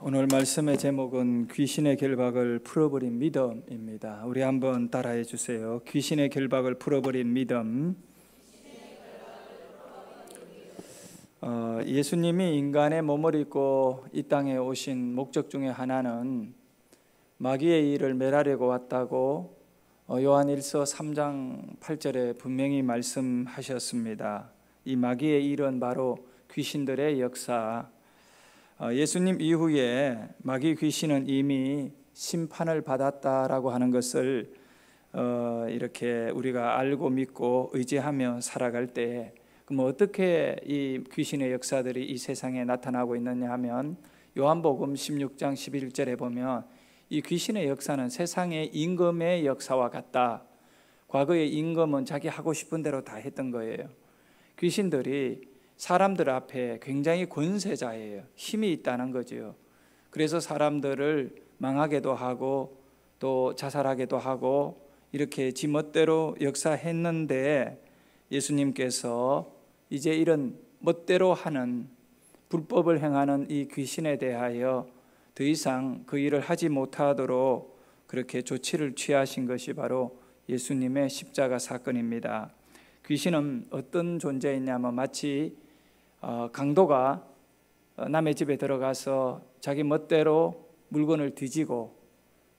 오늘 말씀의 제목은 귀신의 결박을 풀어버린 믿음입니다. 우리 한번 따라해 주세요. 귀신의 결박을 풀어버린 믿음. 예수님이 인간의 몸을 입고 이 땅에 오신 목적 중에 하나는 마귀의 일을 멸하려고 왔다고 요한일서 3장 8절에 분명히 말씀하셨습니다. 이 마귀의 일은 바로 귀신들의 역사. 예수님 이후에 마귀 귀신은 이미 심판을 받았다라고 하는 것을 이렇게 우리가 알고 믿고 의지하며 살아갈 때, 그럼 어떻게 이 귀신의 역사들이 이 세상에 나타나고 있느냐 하면 요한복음 16장 11절에 보면 이 귀신의 역사는 세상의 임금의 역사와 같다. 과거의 임금은 자기 하고 싶은 대로 다 했던 거예요. 귀신들이 사람들 앞에 굉장히 권세자예요. 힘이 있다는 거죠. 그래서 사람들을 망하게도 하고 또 자살하게도 하고 이렇게 지멋대로 역사했는데, 예수님께서 이제 이런 멋대로 하는 불법을 행하는 이 귀신에 대하여 더 이상 그 일을 하지 못하도록 그렇게 조치를 취하신 것이 바로 예수님의 십자가 사건입니다. 귀신은 어떤 존재이냐면 마치 강도가 남의 집에 들어가서 자기 멋대로 물건을 뒤지고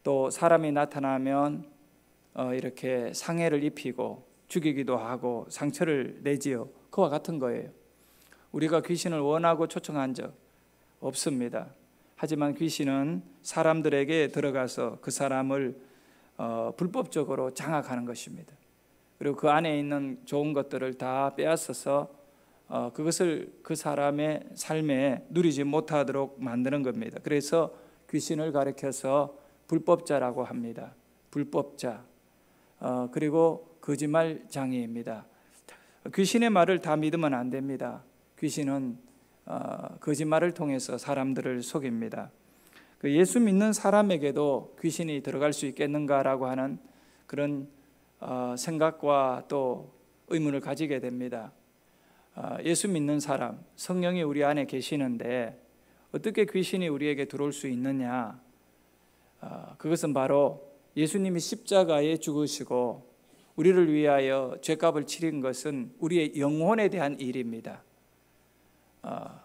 또 사람이 나타나면 이렇게 상해를 입히고 죽이기도 하고 상처를 내지요. 그와 같은 거예요. 우리가 귀신을 원하고 초청한 적 없습니다. 하지만 귀신은 사람들에게 들어가서 그 사람을 불법적으로 장악하는 것입니다. 그리고 그 안에 있는 좋은 것들을 다 빼앗아서 그것을 그 사람의 삶에 누리지 못하도록 만드는 겁니다. 그래서 귀신을 가리켜서 불법자라고 합니다. 불법자. 그리고 거짓말장애입니다. 귀신의 말을 다 믿으면 안 됩니다. 귀신은 거짓말을 통해서 사람들을 속입니다. 예수 믿는 사람에게도 귀신이 들어갈 수 있겠는가라고 하는 그런 생각과 또 의문을 가지게 됩니다. 예수 믿는 사람, 성령이 우리 안에 계시는데 어떻게 귀신이 우리에게 들어올 수 있느냐? 그것은 바로 예수님이 십자가에 죽으시고 우리를 위하여 죄값을 치른 것은 우리의 영혼에 대한 일입니다.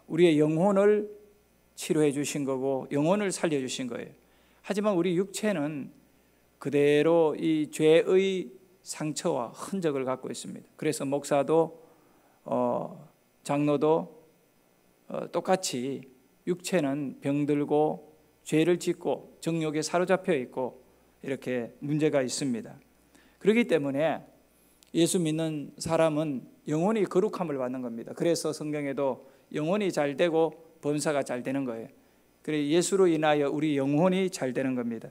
우리의 영혼을 치료해 주신 거고 영혼을 살려 주신 거예요. 하지만 우리 육체는 그대로 이 죄의 상처와 흔적을 갖고 있습니다. 그래서 목사도 장로도 똑같이 육체는 병들고 죄를 짓고 정욕에 사로잡혀 있고 이렇게 문제가 있습니다. 그렇기 때문에 예수 믿는 사람은 영혼이 거룩함을 받는 겁니다. 그래서 성경에도 영혼이 잘 되고 범사가 잘 되는 거예요. 그래서 예수로 인하여 우리 영혼이 잘 되는 겁니다.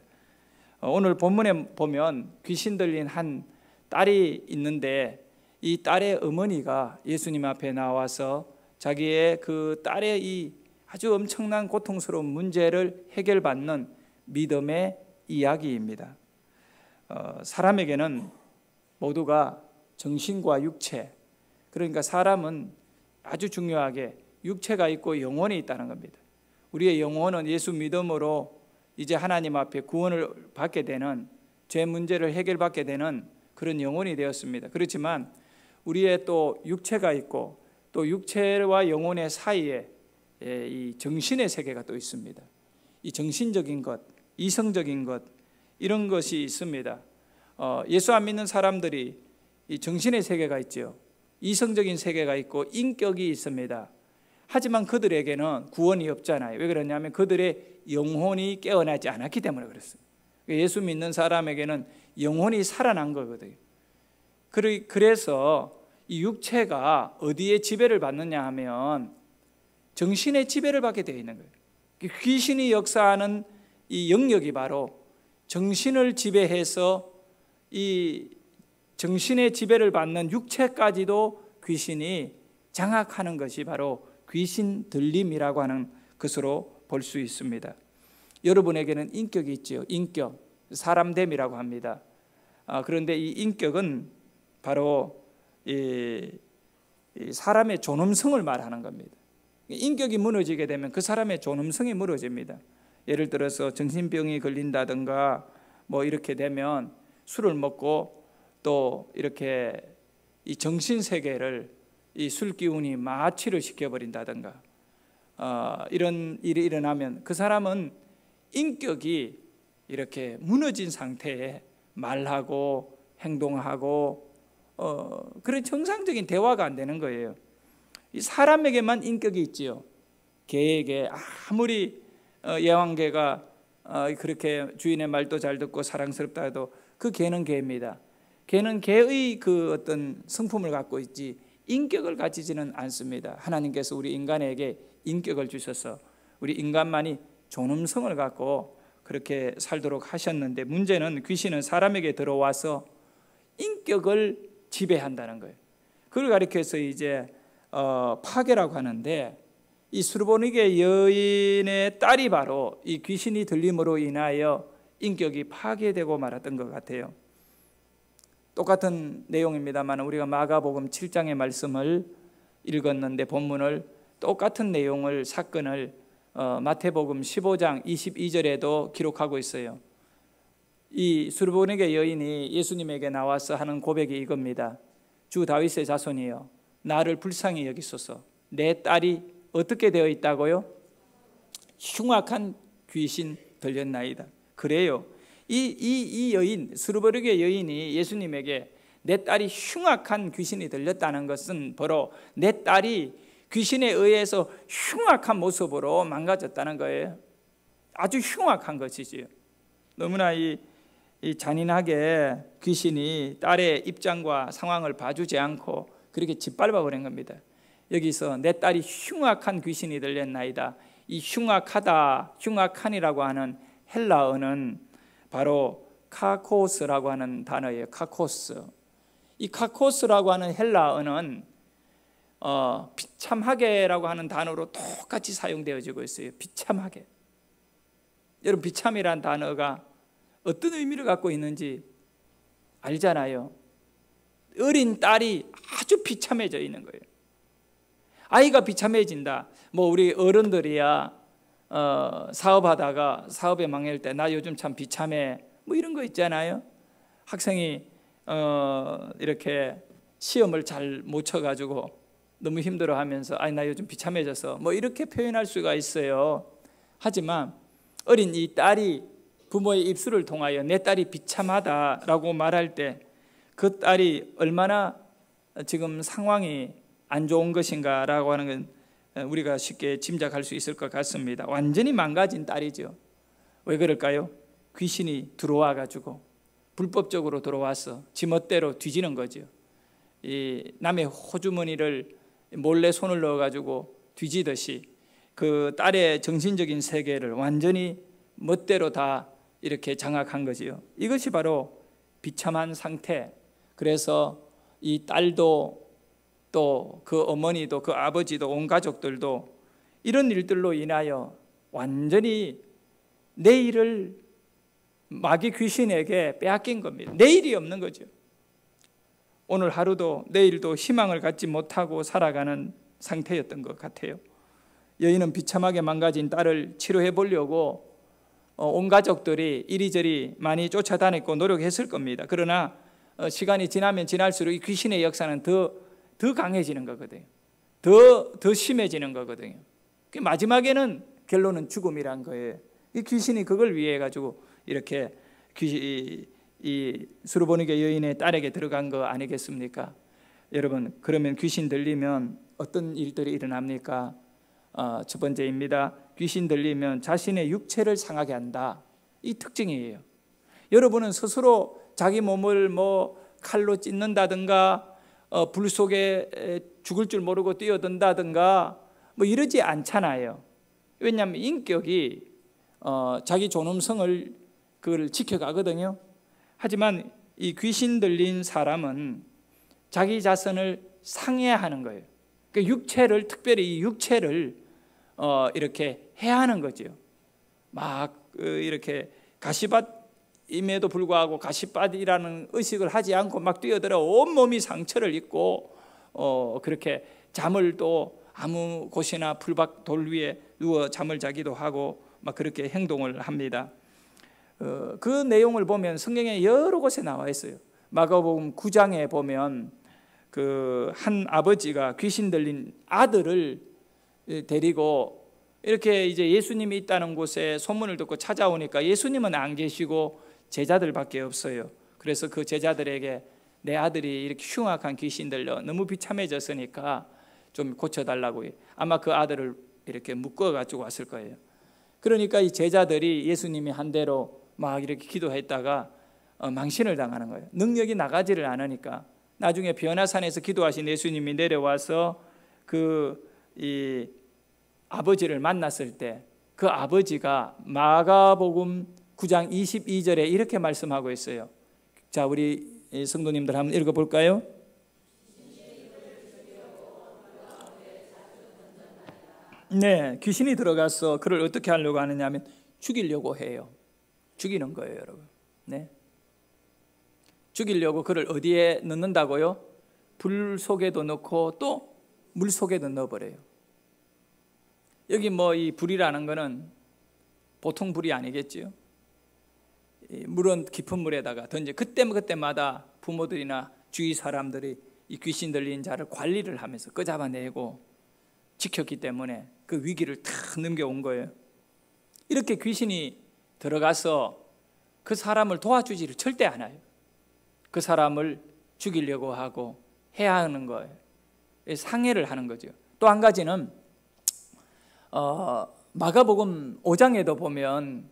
오늘 본문에 보면 귀신 들린 한 딸이 있는데 이 딸의 어머니가 예수님 앞에 나와서 자기의 그 딸의 이 아주 엄청난 고통스러운 문제를 해결받는 믿음의 이야기입니다. 사람에게는 모두가 정신과 육체, 그러니까 사람은 아주 중요하게 육체가 있고 영혼이 있다는 겁니다. 우리의 영혼은 예수 믿음으로 이제 하나님 앞에 구원을 받게 되는, 죄 문제를 해결받게 되는 그런 영혼이 되었습니다. 그렇지만 우리의 또 육체가 있고 또 육체와 영혼의 사이에 이 정신의 세계가 또 있습니다. 이 정신적인 것, 이성적인 것, 이런 것이 있습니다. 예수 안 믿는 사람들이 이 정신의 세계가 있죠. 이성적인 세계가 있고 인격이 있습니다. 하지만 그들에게는 구원이 없잖아요. 왜 그러냐면 그들의 영혼이 깨어나지 않았기 때문에 그렇습니다. 예수 믿는 사람에게는 영혼이 살아난 거거든요. 그래서 이 육체가 어디에 지배를 받느냐 하면 정신의 지배를 받게 되어 있는 거예요. 귀신이 역사하는 이 영역이 바로 정신을 지배해서 이 정신의 지배를 받는 육체까지도 귀신이 장악하는 것이 바로 귀신 들림이라고 하는 것으로 볼 수 있습니다. 여러분에게는 인격이 있죠. 인격, 사람됨이라고 합니다. 그런데 이 인격은 바로 이 사람의 존엄성을 말하는 겁니다. 인격이 무너지게 되면 그 사람의 존엄성이 무너집니다. 예를 들어서 정신병이 걸린다든가 뭐 이렇게 되면 술을 먹고 또 이렇게 이 정신 세계를 이 술 기운이 마취를 시켜버린다든가 이런 일이 일어나면 그 사람은 인격이 이렇게 무너진 상태에 말하고 행동하고 그런 정상적인 대화가 안 되는 거예요. 이 사람에게만 인격이 있지요. 개에게 아무리 애완개가 그렇게 주인의 말도 잘 듣고 사랑스럽다 해도 그 개는 개입니다. 개는 개의 그 어떤 성품을 갖고 있지 인격을 가지지는 않습니다. 하나님께서 우리 인간에게 인격을 주셔서 우리 인간만이 존엄성을 갖고 그렇게 살도록 하셨는데, 문제는 귀신은 사람에게 들어와서 인격을 지배한다는 거예요. 그걸 가리켜서 이제 파괴라고 하는데, 이 수르보니게 여인의 딸이 바로 이 귀신이 들림으로 인하여 인격이 파괴되고 말았던 것 같아요. 똑같은 내용입니다만 우리가 마가복음 7장의 말씀을 읽었는데 본문을 똑같은 내용을 사건을 마태복음 15장 22절에도 기록하고 있어요. 이 수르보니게 여인이 예수님에게 나와서 하는 고백이 이겁니다. 주 다윗의 자손이여, 나를 불쌍히 여기소서. 내 딸이 어떻게 되어 있다고요? 흉악한 귀신 들렸나이다. 그래요. 이 여인, 수르보니게 여인이 예수님에게 내 딸이 흉악한 귀신이 들렸다는 것은 바로 내 딸이 귀신에 의해서 흉악한 모습으로 망가졌다는 거예요. 아주 흉악한 것이지요. 너무나 이 잔인하게 귀신이 딸의 입장과 상황을 봐주지 않고 그렇게 짓밟아 버린 겁니다. 여기서 내 딸이 흉악한 귀신이 들렸나이다. 이 흉악하다, 흉악한이라고 하는 헬라어는 바로 카코스라고 하는 단어예요. 카코스. 이 카코스라고 하는 헬라어는 비참하게라고 하는 단어로 똑같이 사용되어지고 있어요. 비참하게. 여러분, 비참이란 단어가 어떤 의미를 갖고 있는지 알잖아요. 어린 딸이 아주 비참해져 있는 거예요. 아이가 비참해진다. 뭐 우리 어른들이야 사업하다가 사업에 망할 때 나 요즘 참 비참해 뭐 이런 거 있잖아요. 학생이 이렇게 시험을 잘 못 쳐가지고 너무 힘들어하면서 아이 나 요즘 비참해져서 뭐 이렇게 표현할 수가 있어요. 하지만 어린 이 딸이 부모의 입술을 통하여 내 딸이 비참하다라고 말할 때 그 딸이 얼마나 지금 상황이 안 좋은 것인가라고 하는 건 우리가 쉽게 짐작할 수 있을 것 같습니다. 완전히 망가진 딸이죠. 왜 그럴까요? 귀신이 들어와 가지고 불법적으로 들어와서 지멋대로 뒤지는 거죠. 이 남의 호주머니를 몰래 손을 넣어 가지고 뒤지듯이 그 딸의 정신적인 세계를 완전히 멋대로 다 이렇게 장악한 거지요. 이것이 바로 비참한 상태. 그래서 이 딸도 또 그 어머니도 그 아버지도 온 가족들도 이런 일들로 인하여 완전히 내일을 마귀 귀신에게 빼앗긴 겁니다. 내일이 없는 거죠. 오늘 하루도 내일도 희망을 갖지 못하고 살아가는 상태였던 것 같아요. 여인은 비참하게 망가진 딸을 치료해 보려고 온 가족들이 이리저리 많이 쫓아다녔고 노력했을 겁니다. 그러나 시간이 지나면 지날수록 이 귀신의 역사는 더 강해지는 거거든요. 더 심해지는 거거든요. 마지막에는 결론은 죽음이란 거예요. 이 귀신이 그걸 위해 가지고 이렇게 이 수르보니게 여인의 딸에게 들어간 거 아니겠습니까? 여러분, 그러면 귀신 들리면 어떤 일들이 일어납니까? 첫 번째입니다. 귀신 들리면 자신의 육체를 상하게 한다. 이 특징이에요. 여러분은 스스로 자기 몸을 뭐 칼로 찢는다든가 불 속에 죽을 줄 모르고 뛰어든다든가 뭐 이러지 않잖아요. 왜냐하면 인격이 자기 존엄성을 그걸 지켜가거든요. 하지만 이 귀신 들린 사람은 자기 자신을 상해하는 거예요. 그 육체를, 특별히 이 육체를 이렇게 해하는 거죠. 막 이렇게 가시밭임에도 불구하고 가시밭이라는 의식을 하지 않고 막 뛰어들어 온몸이 상처를 입고 그렇게 잠을 또 아무 곳이나 풀밭 돌 위에 누워 잠을 자기도 하고 막 그렇게 행동을 합니다. 그 내용을 보면 성경에 여러 곳에 나와 있어요. 마가복음 9장에 보면 그 한 아버지가 귀신 들린 아들을 데리고 이렇게 이제 예수님이 있다는 곳에 소문을 듣고 찾아오니까 예수님은 안 계시고 제자들밖에 없어요. 그래서 그 제자들에게 내 아들이 이렇게 흉악한 귀신 들려 너무 비참해졌으니까 좀 고쳐달라고 아마 그 아들을 이렇게 묶어가지고 왔을 거예요. 그러니까 이 제자들이 예수님이 한 대로 막 이렇게 기도했다가 망신을 당하는 거예요. 능력이 나가지를 않으니까. 나중에 변화산에서 기도하신 예수님이 내려와서 이 아버지를 만났을 때 그 아버지가 마가복음 9장 22절에 이렇게 말씀하고 있어요. 자, 우리 성도님들 한번 읽어볼까요? 네, 귀신이 들어가서 그를 어떻게 하려고 하느냐 하면 죽이려고 해요. 죽이는 거예요, 여러분. 네. 죽이려고 그를 어디에 넣는다고요? 불 속에도 넣고 또 물 속에도 넣어버려요. 여기 뭐 이 불이라는 거는 보통 불이 아니겠지요. 물은 깊은 물에다가 던져 그때마다 부모들이나 주위 사람들이 이 귀신 들린 자를 관리를 하면서 끄잡아내고 지켰기 때문에 그 위기를 탁 넘겨온 거예요. 이렇게 귀신이 들어가서 그 사람을 도와주지를 절대 않아요. 그 사람을 죽이려고 하고 해야 하는 거예요. 상해를 하는 거죠. 또 한 가지는 마가복음 5장에도 보면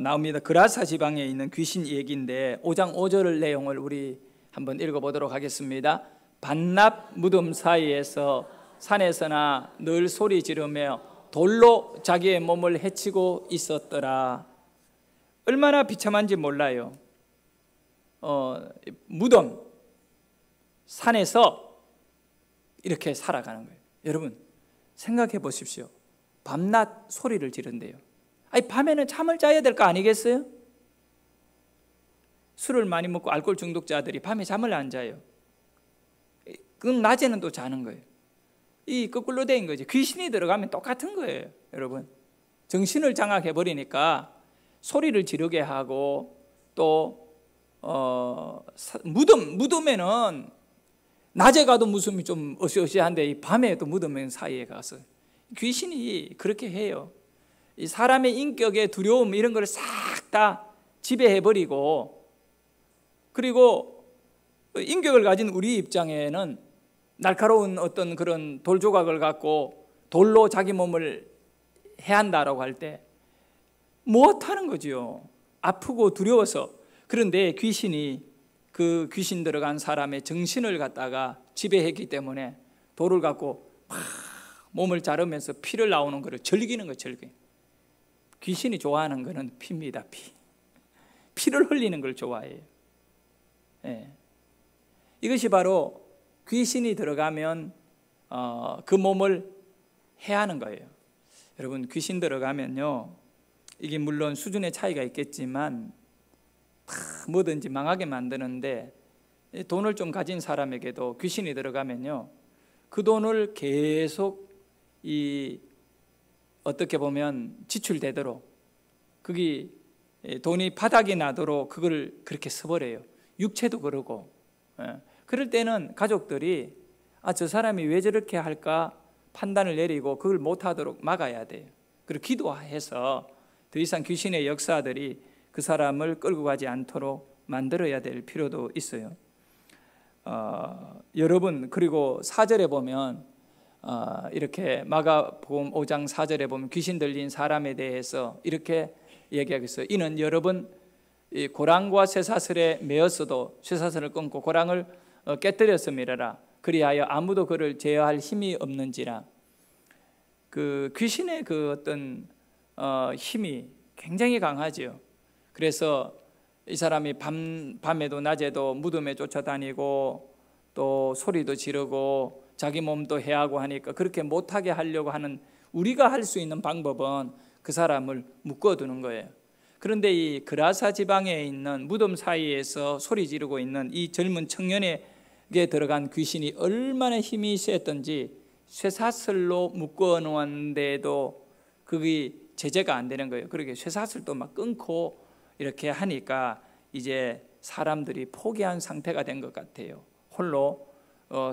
나옵니다. 그라사 지방에 있는 귀신 얘기인데 5장 5절 내용을 우리 한번 읽어보도록 하겠습니다. 반납 무덤 사이에서 산에서나 늘 소리 지르며 돌로 자기의 몸을 해치고 있었더라. 얼마나 비참한지 몰라요. 무덤 산에서 이렇게 살아가는 거예요. 여러분 생각해 보십시오. 밤낮 소리를 지른대요. 아니 밤에는 잠을 자야 될 거 아니겠어요? 술을 많이 먹고 알코올 중독자들이 밤에 잠을 안 자요. 그럼 낮에는 또 자는 거예요. 이 거꾸로 된 거지. 귀신이 들어가면 똑같은 거예요, 여러분. 정신을 장악해 버리니까 소리를 지르게 하고 또 무덤에는 낮에 가도 무덤이 좀 어시어시한데 이 밤에 또 무덤 사이에 가서 귀신이 그렇게 해요. 이 사람의 인격의 두려움 이런 걸 싹 다 지배해 버리고, 그리고 인격을 가진 우리 입장에는 날카로운 어떤 그런 돌 조각을 갖고 돌로 자기 몸을 해한다라고 할 때 못하는 거지요. 아프고 두려워서. 그런데 귀신이 그 귀신 들어간 사람의 정신을 갖다가 지배했기 때문에 돌을 갖고 막 몸을 자르면서 피를 나오는 거를 즐기는 거예요. 즐겨. 귀신이 좋아하는 거는 피입니다. 피를 흘리는 걸 좋아해요. 예. 이것이 바로 귀신이 들어가면 그 몸을 해하는 거예요. 여러분 귀신 들어가면요, 이게 물론 수준의 차이가 있겠지만 다 뭐든지 망하게 만드는데, 돈을 좀 가진 사람에게도 귀신이 들어가면요, 그 돈을 계속 어떻게 보면 지출되도록, 그게 돈이 바닥이 나도록 그걸 그렇게 써버려요. 육체도 그러고. 그럴 때는 가족들이 저 사람이 왜 저렇게 할까 판단을 내리고 그걸 못하도록 막아야 돼요. 그리고 기도해서 더 이상 귀신의 역사들이 그 사람을 끌고 가지 않도록 만들어야 될 필요도 있어요. 여러분, 그리고 4절에 보면 이렇게 마가복음 5장 4절에 보면 귀신 들린 사람에 대해서 이렇게 얘기하고 있어요. 이는 여러분 이 고랑과 쇠사슬에 매었어도 쇠사슬을 끊고 고랑을 깨뜨렸음이라. 그리하여 아무도 그를 제어할 힘이 없는지라. 그 귀신의 그 어떤 힘이 굉장히 강하죠. 그래서 이 사람이 밤에도 낮에도 무덤에 쫓아다니고 또 소리도 지르고 자기 몸도 해하고 하니까 그렇게 못하게 하려고 하는, 우리가 할 수 있는 방법은 그 사람을 묶어두는 거예요. 그런데 이 그라사 지방에 있는 무덤 사이에서 소리 지르고 있는 이 젊은 청년에게 들어간 귀신이 얼마나 힘이 셌던지 쇠사슬로 묶어 놓았는데도 그게 제재가 안 되는 거예요. 그렇게 쇠사슬도 막 끊고 이렇게 하니까 이제 사람들이 포기한 상태가 된 것 같아요. 홀로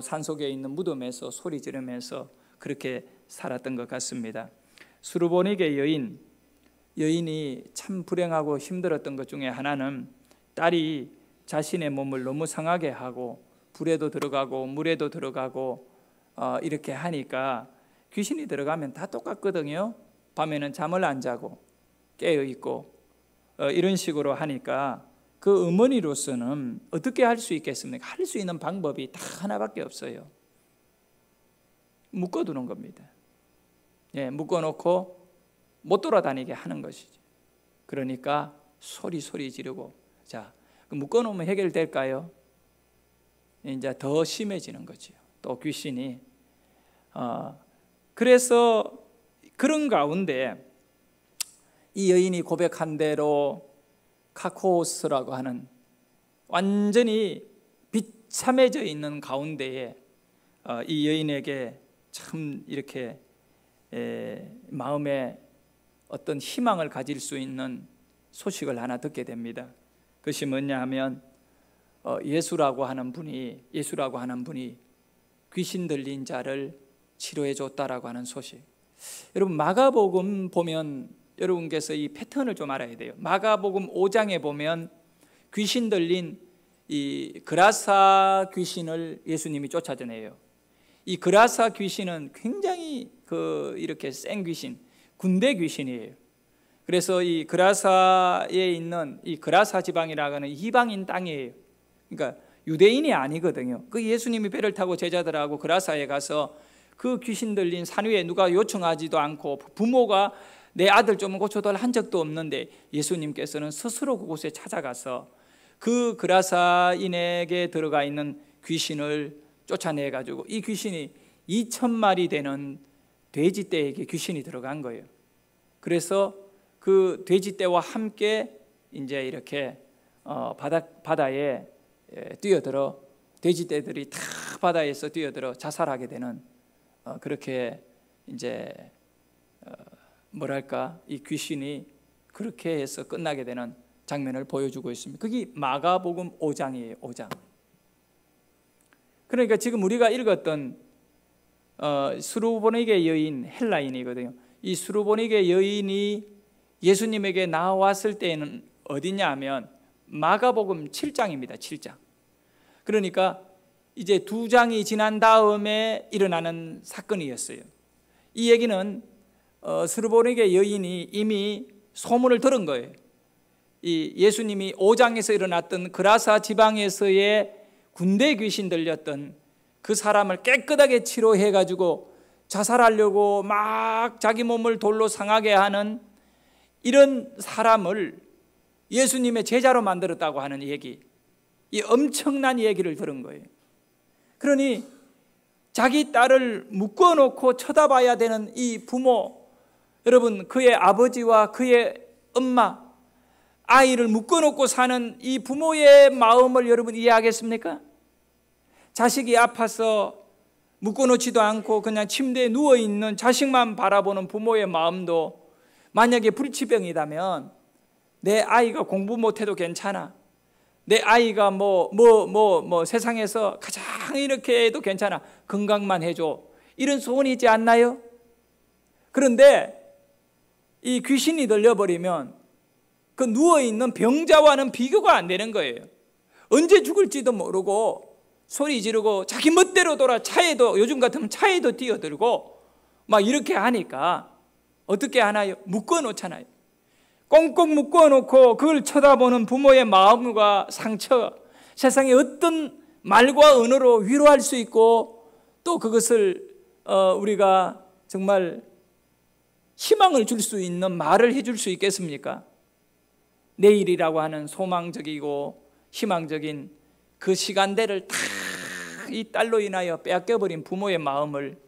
산속에 있는 무덤에서 소리 지르면서 그렇게 살았던 것 같습니다. 수르보니게 여인이 참 불행하고 힘들었던 것 중에 하나는 딸이 자신의 몸을 너무 상하게 하고 불에도 들어가고 물에도 들어가고 이렇게 하니까 귀신이 들어가면 다 똑같거든요. 밤에는 잠을 안 자고 깨어 있고 이런 식으로 하니까 그 어머니로서는 어떻게 할 수 있겠습니까? 할 수 있는 방법이 딱 하나밖에 없어요. 묶어두는 겁니다. 묶어놓고 못 돌아다니게 하는 것이죠. 그러니까 소리 지르고, 자, 묶어놓으면 해결될까요? 이제 더 심해지는 거죠. 또 귀신이. 그래서 그런 가운데 이 여인이 고백한 대로 카코스라고 하는 완전히 비참해져 있는 가운데에 이 여인에게 참 이렇게 마음에 어떤 희망을 가질 수 있는 소식을 하나 듣게 됩니다. 그것이 뭐냐 하면 예수라고 하는 분이 귀신 들린 자를 치료해 줬다라고 하는 소식. 여러분 마가복음 보면 여러분께서 이 패턴을 좀 알아야 돼요. 마가복음 5장에 보면 귀신 들린 이 그라사 귀신을 예수님이 쫓아내요. 이 그라사 귀신은 굉장히 이렇게 센 귀신, 군대 귀신이에요. 그래서 이 그라사에 있는 이 그라사 지방이라고 하는 이방인 땅이에요. 그러니까 유대인이 아니거든요. 그 예수님이 배를 타고 제자들하고 그라사에 가서 그 귀신 들린 산 위에 누가 요청하지도 않고 부모가 내 아들 좀 고쳐달라 한 적도 없는데 예수님께서는 스스로 그곳에 찾아가서 그 그라사인에게 들어가 있는 귀신을 쫓아내가지고 이 귀신이 2,000마리 되는 돼지떼에게 귀신이 들어간 거예요. 그래서 그 돼지떼와 함께 이제 이렇게 바다에 뛰어들어 돼지떼들이 다 바다에서 뛰어들어 자살하게 되는 그렇게 이제 뭐랄까 이 귀신이 그렇게 해서 끝나게 되는 장면을 보여주고 있습니다. 그게 마가복음 5장이에요. 5장. 그러니까 지금 우리가 읽었던 수르보니게 여인 헬라인이거든요. 이 수르보니게 여인이 예수님에게 나왔을 때는 어디냐 하면 마가복음 7장입니다. 7장. 그러니까 이제 2장이 지난 다음에 일어나는 사건이었어요. 이 얘기는 수르보니게 여인이 이미 소문을 들은 거예요. 이 예수님이 5장에서 일어났던 그라사 지방에서의 군대 귀신 들렸던 그 사람을 깨끗하게 치료해가지고 자살하려고 막 자기 몸을 돌로 상하게 하는 이런 사람을 예수님의 제자로 만들었다고 하는 얘기, 이 엄청난 얘기를 들은 거예요. 그러니 자기 딸을 묶어놓고 쳐다봐야 되는 이 부모, 여러분 그의 아버지와 그의 엄마, 아이를 묶어놓고 사는 이 부모의 마음을 여러분 이해하겠습니까? 자식이 아파서 묶어놓지도 않고 그냥 침대에 누워있는 자식만 바라보는 부모의 마음도 만약에 불치병이라면 내 아이가 공부 못해도 괜찮아, 내 아이가 세상에서 가장 이렇게 해도 괜찮아, 건강만 해줘, 이런 소원이 있지 않나요? 그런데 이 귀신이 들려버리면 그 누워있는 병자와는 비교가 안 되는 거예요. 언제 죽을지도 모르고 소리 지르고 자기 멋대로 돌아 차에도, 요즘 같으면 차에도 뛰어들고 막 이렇게 하니까 어떻게 하나요? 묶어놓잖아요. 꽁꽁 묶어놓고 그걸 쳐다보는 부모의 마음과 상처, 세상에 어떤 말과 언어로 위로할 수 있고 또 그것을 우리가 정말 희망을 줄 수 있는 말을 해줄 수 있겠습니까? 내일이라고 하는 소망적이고 희망적인 그 시간대를 다 이 딸로 인하여 빼앗겨버린 부모의 마음을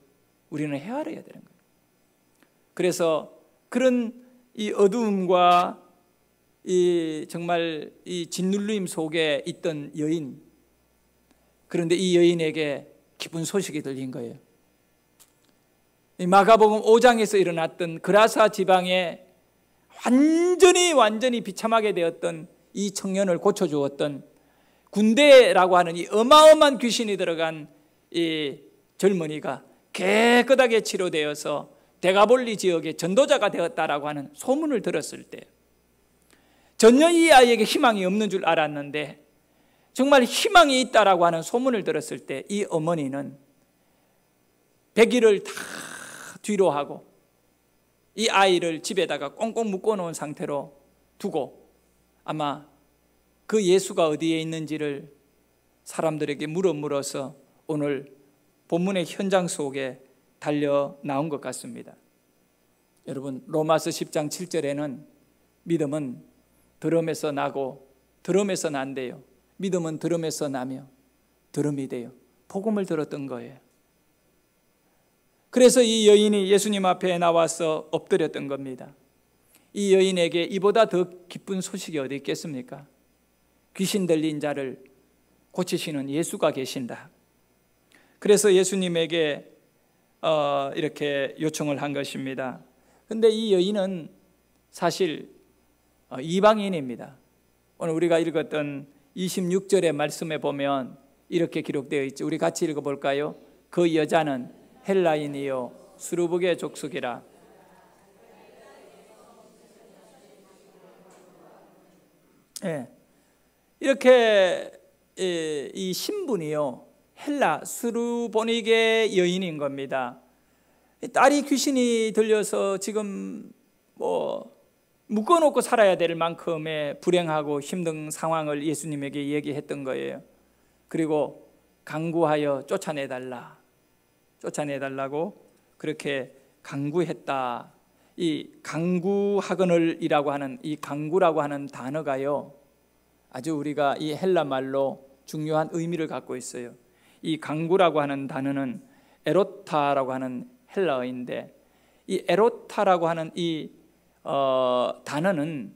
우리는 헤아려야 되는 거예요. 그래서 그런 이 어두움과 이 정말 이 짓눌림 속에 있던 여인, 그런데 이 여인에게 기쁜 소식이 들린 거예요. 이 마가복음 5장에서 일어났던 그라사 지방의 완전히 비참하게 되었던 이 청년을 고쳐주었던 군대라고 하는 이 어마어마한 귀신이 들어간 이 젊은이가 깨끗하게 치료되어서 데가볼리 지역의 전도자가 되었다라고 하는 소문을 들었을 때 전혀 이 아이에게 희망이 없는 줄 알았는데 정말 희망이 있다라고 하는 소문을 들었을 때 이 어머니는 배기를 다 뒤로 하고 이 아이를 집에다가 꽁꽁 묶어놓은 상태로 두고 아마 그 예수가 어디에 있는지를 사람들에게 물어서 오늘 본문의 현장 속에 달려 나온 것 같습니다. 여러분, 로마서 10장 7절에는 믿음은 들음에서 나고 들음에서 난대요. 믿음은 들음에서 나며 들음이 돼요. 복음을 들었던 거예요. 그래서 이 여인이 예수님 앞에 나와서 엎드렸던 겁니다. 이 여인에게 이보다 더 기쁜 소식이 어디 있겠습니까? 귀신 들린 자를 고치시는 예수가 계신다. 그래서 예수님에게 이렇게 요청을 한 것입니다. 그런데 이 여인은 사실 이방인입니다. 오늘 우리가 읽었던 26절의 말씀에 보면 이렇게 기록되어 있죠. 우리 같이 읽어볼까요? 그 여자는 헬라인이요 수르북의 족속이라. 네. 이렇게 이 신분이요 헬라 수르보닉의 여인인 겁니다. 딸이 귀신이 들려서 지금 묶어놓고 살아야 될 만큼의 불행하고 힘든 상황을 예수님에게 얘기했던 거예요. 그리고 간구하여 쫓아내달라고 그렇게 간구했다. 이 간구하거늘이라고 하는 이 간구라고 하는 단어가요 아주 우리가 이 헬라 말로 중요한 의미를 갖고 있어요. 이 간구라고 하는 단어는 에로타라고 하는 헬라어인데 이 에로타라고 하는 이 단어는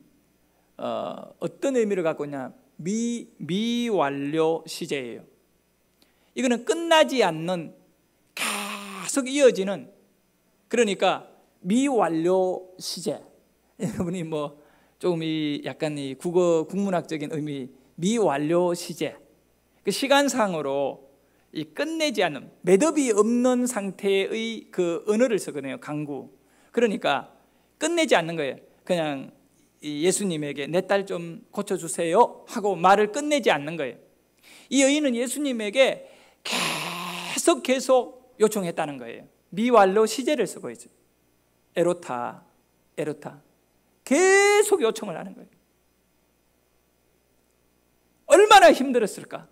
어떤 의미를 갖고 있냐? 미완료 시제예요. 이거는 끝나지 않는 계속 이어지는, 그러니까 미완료 시제. 여러분이 조금 약간 이 국문학적인 의미, 미완료 시제. 그 시간상으로 이 끝내지 않는, 매듭이 없는 상태의 그 언어를 쓰거든요. 강구. 그러니까 끝내지 않는 거예요. 그냥 예수님에게 내 딸 좀 고쳐주세요 하고 말을 끝내지 않는 거예요. 이 여인은 예수님에게 계속 요청했다는 거예요. 미완료 시제를 쓰고 있어요. 에로타. 계속 요청을 하는 거예요. 얼마나 힘들었을까?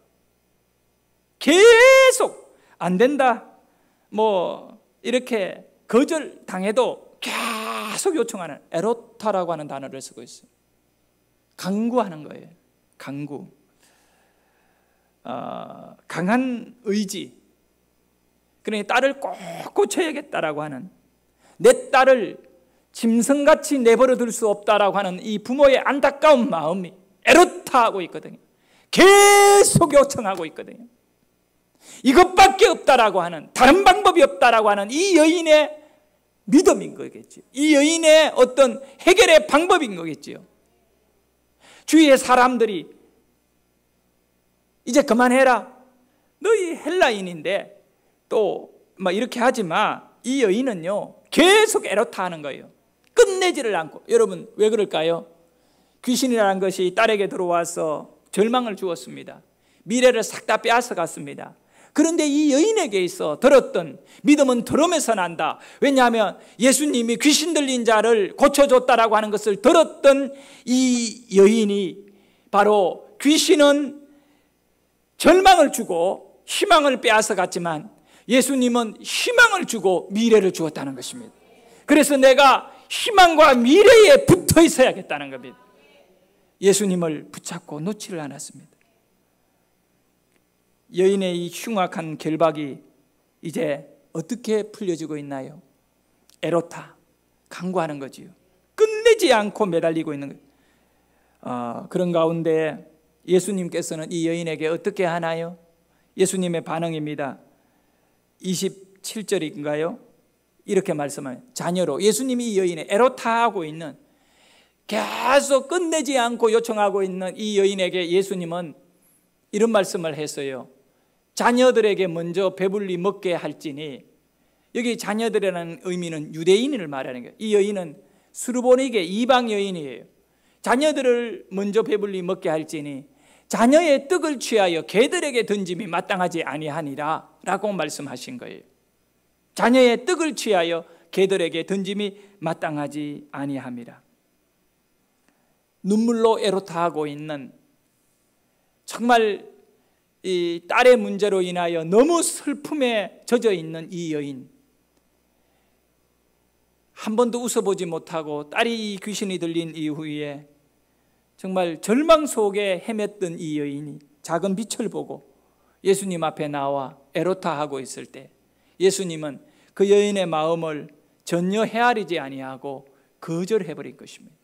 계속 안 된다 이렇게 거절당해도 계속 요청하는 에로타라고 하는 단어를 쓰고 있어요. 간구하는 거예요. 간구. 강한 의지. 그러니 딸을 꼭 고쳐야겠다라고 하는, 내 딸을 짐승같이 내버려 둘 수 없다라고 하는 이 부모의 안타까운 마음이 에로타하고 있거든요. 계속 요청하고 있거든요. 이것밖에 없다라고 하는, 다른 방법이 없다라고 하는 이 여인의 믿음인 거겠죠. 이 여인의 어떤 해결의 방법인 거겠죠. 주위의 사람들이 이제 그만해라, 너희 헬라인인데 또 이렇게 하지 마. 이 여인은요 계속 에로타 하는 거예요. 끝내지를 않고. 여러분 왜 그럴까요? 귀신이라는 것이 딸에게 들어와서 절망을 주었습니다. 미래를 싹 다 빼앗아 갔습니다. 그런데 이 여인에게 있어 들었던 믿음은 들음에서 난다. 왜냐하면 예수님이 귀신 들린 자를 고쳐줬다라고 하는 것을 들었던 이 여인이, 바로 귀신은 절망을 주고 희망을 빼앗아 갔지만 예수님은 희망을 주고 미래를 주었다는 것입니다. 그래서 내가 희망과 미래에 붙어 있어야겠다는 겁니다. 예수님을 붙잡고 놓지를 않았습니다. 여인의 이 흉악한 결박이 이제 어떻게 풀려지고 있나요? 에로타, 간구하는 거지요. 끝내지 않고 매달리고 있는 거예요. 그런 가운데 예수님께서는 이 여인에게 어떻게 하나요? 예수님의 반응입니다. 27절인가요? 이렇게 말씀해요. 자녀로, 예수님이 이 여인의 에로타하고 있는 계속 끝내지 않고 요청하고 있는 이 여인에게 예수님은 이런 말씀을 했어요. 자녀들에게 먼저 배불리 먹게 할지니, 여기 자녀들이라는 의미는 유대인을 말하는 거예요. 이 여인은 수르보니게 이방 여인이에요. 자녀들을 먼저 배불리 먹게 할지니 자녀의 떡을 취하여 개들에게 던짐이 마땅하지 아니하니라 라고 말씀하신 거예요. 자녀의 떡을 취하여 개들에게 던짐이 마땅하지 아니함이라. 눈물로 애로타하고 있는, 정말 이 딸의 문제로 인하여 너무 슬픔에 젖어 있는 이 여인, 한 번도 웃어보지 못하고 딸이 귀신이 들린 이후에 정말 절망 속에 헤맸던 이 여인이 작은 빛을 보고 예수님 앞에 나와 애로타하고 있을 때, 예수님은 그 여인의 마음을 전혀 헤아리지 아니하고 거절해버린 것입니다.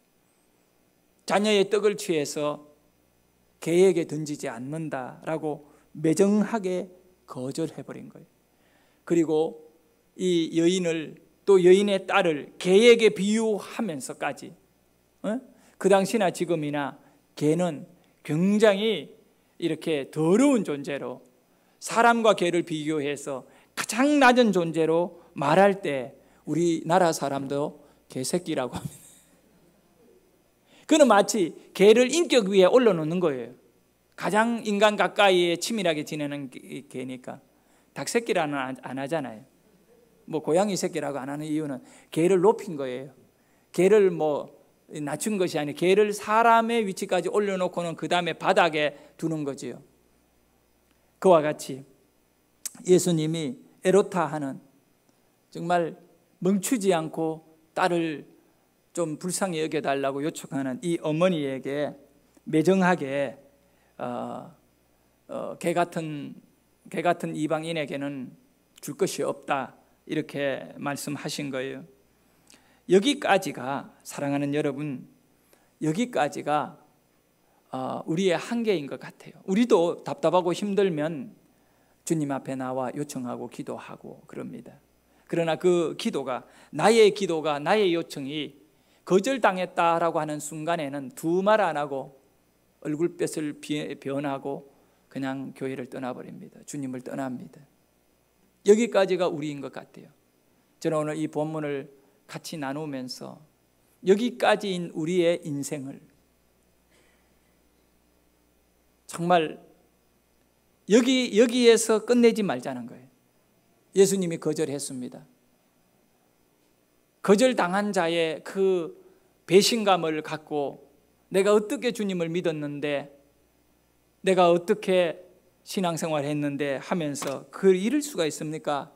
자녀의 떡을 취해서 개에게 던지지 않는다라고 매정하게 거절해버린 거예요. 그리고 이 여인을, 또 여인의 딸을 개에게 비유하면서까지, 그 당시나 지금이나 개는 굉장히 이렇게 더러운 존재로, 사람과 개를 비교해서 가장 낮은 존재로 말할 때 우리나라 사람도 개새끼라고 합니다. 그는 마치 개를 인격 위에 올려놓는 거예요. 가장 인간 가까이에 치밀하게 지내는 개니까. 닭새끼라는 안 하잖아요. 뭐 고양이 새끼라고 안 하는 이유는 개를 높인 거예요. 개를 뭐 낮춘 것이 아니라 개를 사람의 위치까지 올려놓고는 그 다음에 바닥에 두는 거지요. 그와 같이 예수님이 에로타하는, 정말 멈추지 않고 딸을 좀 불쌍히 여겨달라고 요청하는 이 어머니에게 매정하게 개 같은 이방인에게는 줄 것이 없다, 이렇게 말씀하신 거예요. 여기까지가, 사랑하는 여러분, 여기까지가 우리의 한계인 것 같아요. 우리도 답답하고 힘들면 주님 앞에 나와 요청하고 기도하고 그럽니다. 그러나 그 기도가, 나의 요청이 거절당했다라고 하는 순간에는 두 말 안 하고 얼굴빛을 변하고 그냥 교회를 떠나버립니다. 주님을 떠납니다. 여기까지가 우리인 것 같아요. 저는 오늘 이 본문을 같이 나누면서 여기까지인 우리의 인생을 정말 여기에서 끝내지 말자는 거예요. 예수님이 거절했습니다. 거절당한 자의 그 배신감을 갖고 내가 어떻게 주님을 믿었는데, 내가 어떻게 신앙생활을 했는데 하면서 그걸 잃을 수가 있습니까?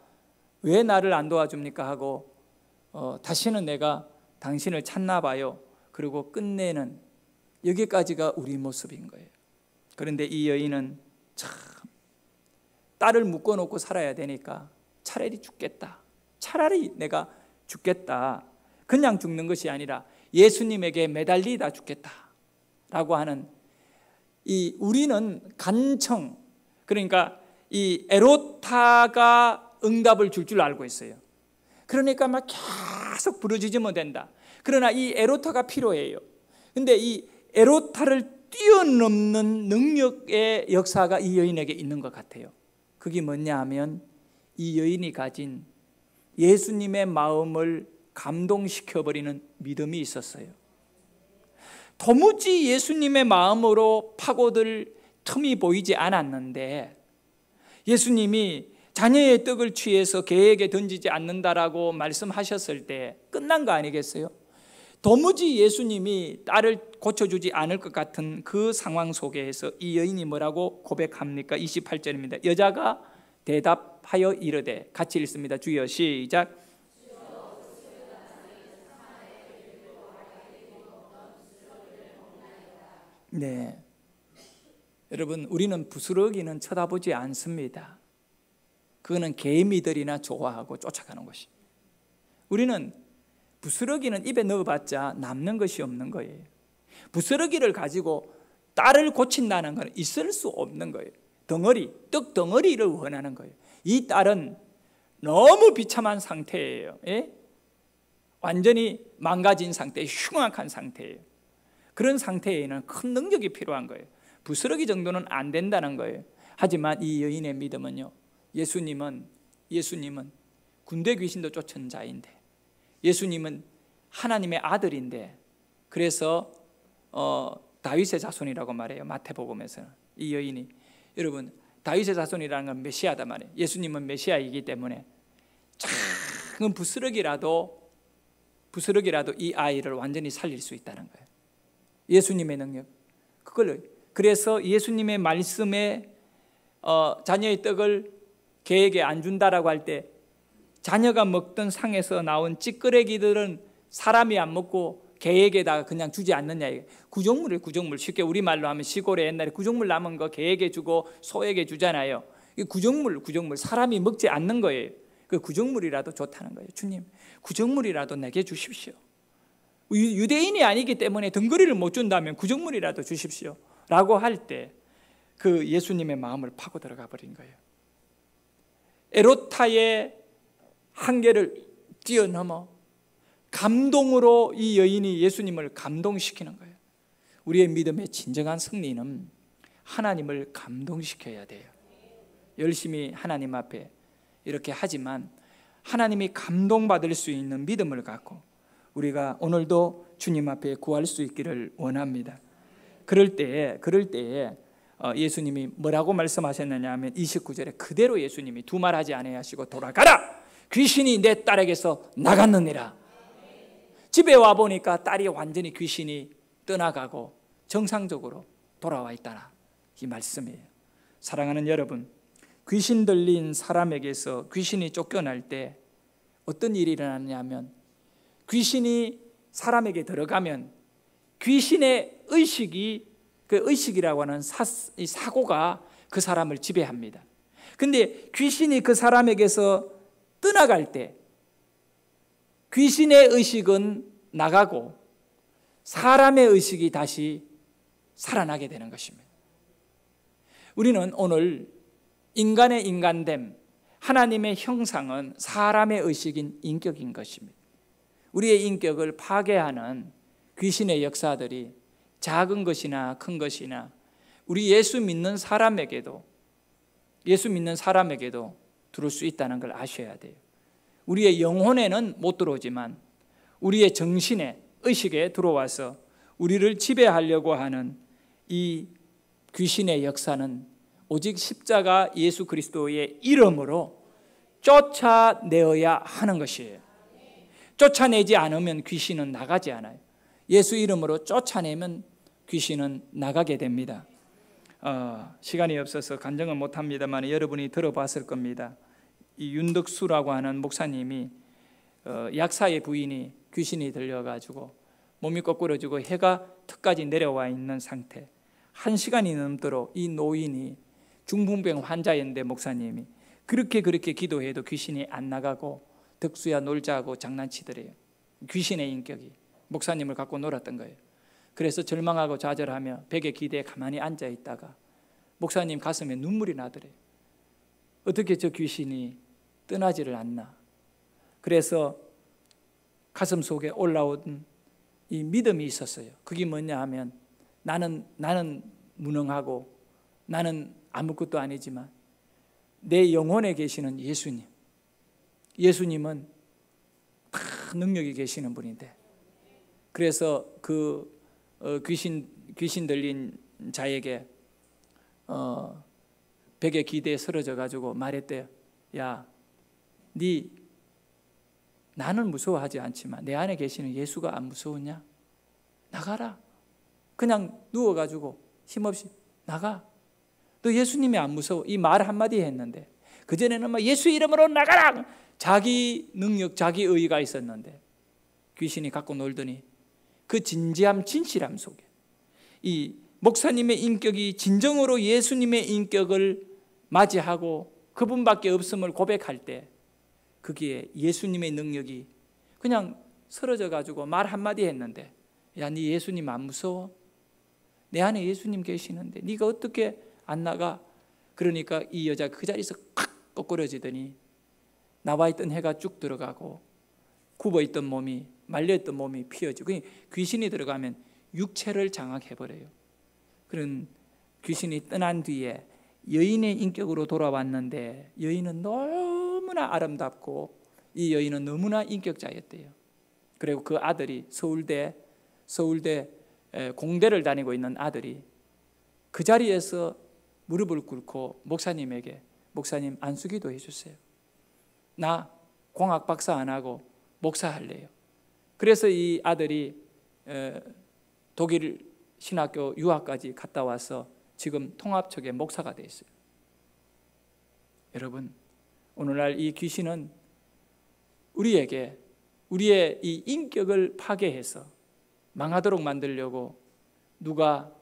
왜 나를 안 도와줍니까? 하고 다시는 내가 당신을 찾나 봐요. 그리고 끝내는, 여기까지가 우리 모습인 거예요. 그런데 이 여인은 참 딸을 묶어놓고 살아야 되니까 차라리 죽겠다, 차라리 내가 죽겠다, 그냥 죽는 것이 아니라 예수님에게 매달리다 죽겠다라고 하는, 이 우리는 간청, 그러니까 이 에로타가 응답을 줄 줄 알고 있어요. 그러니까 막 계속 부르짖으면 된다. 그러나 이 에로타가 필요해요. 근데 이 에로타를 뛰어넘는 능력의 역사가 이 여인에게 있는 것 같아요. 그게 뭐냐 하면 이 여인이 가진 예수님의 마음을 감동시켜버리는 믿음이 있었어요. 도무지 예수님의 마음으로 파고들 틈이 보이지 않았는데, 예수님이 자녀의 떡을 취해서 개에게 던지지 않는다라고 말씀하셨을 때 끝난 거 아니겠어요? 도무지 예수님이 딸을 고쳐주지 않을 것 같은 그 상황 속에서 이 여인이 뭐라고 고백합니까? 28절입니다. 여자가 대답하여 이르되, 같이 읽습니다. 주여, 시작. 네, 여러분, 우리는 부스러기는 쳐다보지 않습니다. 그거는 개미들이나 좋아하고 쫓아가는 것이. 우리는 부스러기는 입에 넣어봤자 남는 것이 없는 거예요. 부스러기를 가지고 딸을 고친다는 것은 있을 수 없는 거예요. 덩어리, 떡 덩어리를 원하는 거예요. 이 딸은 너무 비참한 상태예요. 예? 완전히 망가진 상태, 흉악한 상태예요. 그런 상태에는 큰 능력이 필요한 거예요. 부스러기 정도는 안 된다는 거예요. 하지만 이 여인의 믿음은요, 예수님은 군대 귀신도 쫓은 자인데, 예수님은 하나님의 아들인데, 그래서 다윗의 자손이라고 말해요. 마태복음에서는. 이 여인이, 여러분, 다윗의 자손이라는 건 메시아다 말이에요. 예수님은 메시아이기 때문에 작은 부스러기라도 이 아이를 완전히 살릴 수 있다는 거예요. 예수님의 능력. 그래서 예수님의 말씀에 자녀의 떡을 개에게 안 준다라고 할 때, 자녀가 먹던 상에서 나온 찌끄레기들은 사람이 안 먹고 개에게다가 그냥 주지 않느냐. 구정물이에요. 구정물. 쉽게 우리말로 하면 시골에 옛날에 구정물 남은 거 개에게 주고 소에게 주잖아요. 구정물 사람이 먹지 않는 거예요. 그 구정물이라도 좋다는 거예요. 주님, 구정물이라도 내게 주십시오. 유대인이 아니기 때문에 덩거리를 못 준다면 구정물이라도 주십시오 라고 할 때 그 예수님의 마음을 파고 들어가 버린 거예요. 에로타의 한계를 뛰어넘어 감동으로 이 여인이 예수님을 감동시키는 거예요. 우리의 믿음의 진정한 승리는 하나님을 감동시켜야 돼요. 열심히 하나님 앞에 이렇게 하지만 하나님이 감동받을 수 있는 믿음을 갖고 우리가 오늘도 주님 앞에 구할 수 있기를 원합니다. 그럴 때에 예수님이 뭐라고 말씀하셨느냐 하면 29절에 그대로 예수님이 두말하지 아니하시고 돌아가라! 귀신이 내 딸에게서 나갔느니라. 집에 와보니까 딸이 완전히 귀신이 떠나가고 정상적으로 돌아와 있다라. 이 말씀이에요. 사랑하는 여러분, 귀신 들린 사람에게서 귀신이 쫓겨날 때 어떤 일이 일어나냐면, 귀신이 사람에게 들어가면 귀신의 의식이, 그 의식이라고 하는 사고가 그 사람을 지배합니다. 근데 귀신이 그 사람에게서 떠나갈 때 귀신의 의식은 나가고 사람의 의식이 다시 살아나게 되는 것입니다. 우리는 오늘 인간의 인간됨, 하나님의 형상은 사람의 의식인 인격인 것입니다. 우리의 인격을 파괴하는 귀신의 역사들이 작은 것이나 큰 것이나 우리 예수 믿는 사람에게도 들어올 수 있다는 걸 아셔야 돼요. 우리의 영혼에는 못 들어오지만 우리의 정신에, 의식에 들어와서 우리를 지배하려고 하는 이 귀신의 역사는 오직 십자가 예수 그리스도의 이름으로 쫓아내어야 하는 것이에요. 쫓아내지 않으면 귀신은 나가지 않아요. 예수 이름으로 쫓아내면 귀신은 나가게 됩니다. 시간이 없어서 간증은 못합니다만 여러분이 들어봤을 겁니다. 이 윤덕수라고 하는 목사님이 약사의 부인이 귀신이 들려가지고 몸이 거꾸러지고 해가 턱까지 내려와 있는 상태, 1시간이 넘도록 이 노인이 중풍병 환자였는데 목사님이 그렇게 기도해도 귀신이 안 나가고 덕수야 놀자고 장난치더래요. 귀신의 인격이 목사님을 갖고 놀았던 거예요. 그래서 절망하고 좌절하며 벽에 기대에 가만히 앉아있다가 목사님 가슴에 눈물이 나더래요. 어떻게 저 귀신이 떠나지를 않나. 그래서 가슴 속에 올라온 이 믿음이 있었어요. 그게 뭐냐 하면 나는 무능하고 나는 아무것도 아니지만 내 영혼에 계시는 예수님은 다 능력이 계시는 분인데, 그래서 그 귀신 들린 자에게 벽에 기대에 쓰러져 가지고 말했대요. 야, 나는 무서워하지 않지만 내 안에 계시는 예수가 안 무서웠냐? 나가라. 그냥 누워가지고 힘없이 나가. 너 예수님이 안 무서워. 이 말 한마디 했는데 그전에는 막 예수 이름으로 나가라. 자기 능력, 자기 의의가 있었는데 귀신이 갖고 놀더니 그 진지함, 진실함 속에 이 목사님의 인격이 진정으로 예수님의 인격을 맞이하고 그분밖에 없음을 고백할 때 거기에 예수님의 능력이 그냥 쓰러져 가지고 말 한마디 했는데, 야, 네 예수님 안 무서워? 내 안에 예수님 계시는데 네가 어떻게 안 나가? 그러니까 이 여자가 그 자리에서 콱 거꾸러지더니 나와 있던 해가 쭉 들어가고 굽어있던 몸이, 말려있던 몸이 피어지고, 귀신이 들어가면 육체를 장악해버려요. 그런 귀신이 떠난 뒤에 여인의 인격으로 돌아왔는데 여인은 너무나 아름답고 이 여인은 너무나 인격자였대요. 그리고 그 아들이 서울대 공대를 다니고 있는 아들이 그 자리에서 무릎을 꿇고 목사님에게 목사님 안수기도 해주세요. 나 공학 박사 안 하고 목사할래요. 그래서 이 아들이 독일 신학교 유학까지 갔다 와서 지금 통합척의 목사가 되어 있어요. 여러분, 오늘날 이 귀신은 우리에게 우리의 이 인격을 파괴해서 망하도록 만들려고 누가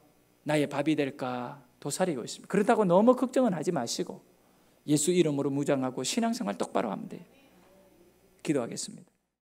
나의 밥이 될까 도사리고 있습니다. 그렇다고 너무 걱정은 하지 마시고 예수 이름으로 무장하고 신앙생활 똑바로 하면 돼요. 기도하겠습니다.